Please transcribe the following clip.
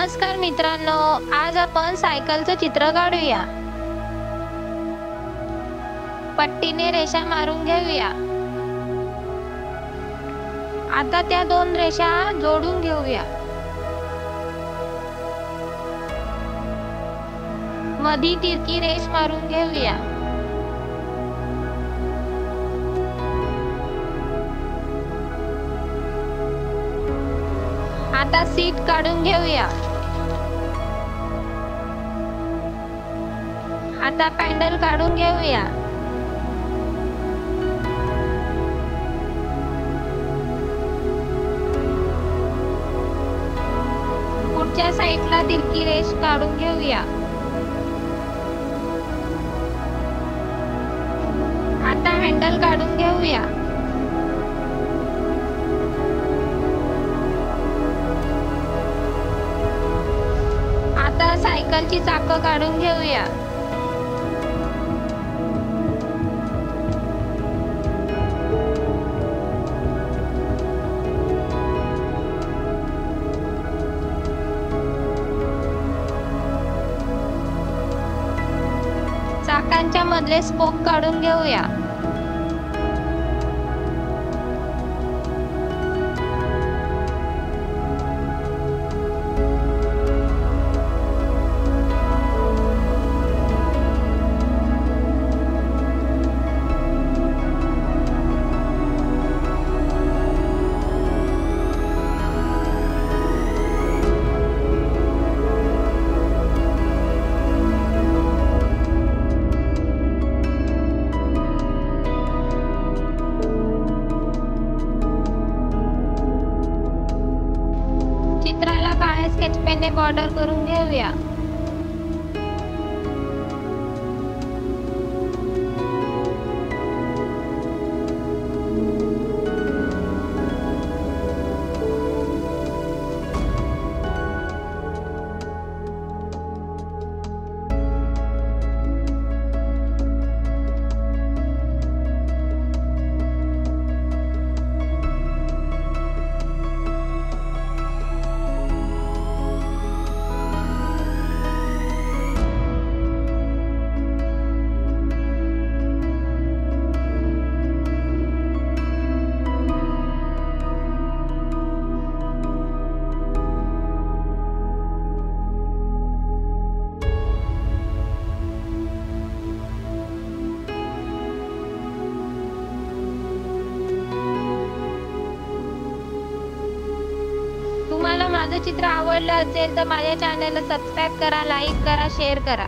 नमस्कार मित्रांनो, आज आपण सायकलचं चित्र काढूया. पट्टीने रेषा मारून घेऊया. आता त्या दोन रेषा जोडून घेऊया. मधी तिरकी रेष मारून घेऊया. आता सीट काढून घेऊया. आता पॅडल काढून घेऊया. पुढच्या साईडला तिरकी रेष काढून घेऊया. आता हँडल काढून घेऊया. आता सायकलची चाकं काढून घेऊया. चाकांच्या मधले स्पोक काढून घेऊया. चित्राला काळ्या स्केच पेनने बॉर्डर करून घेऊया. तुम्हाला माझं चित्र आवडलं असेल तर माझ्या चॅनलला सबस्क्राईब करा, लाईक करा, शेअर करा.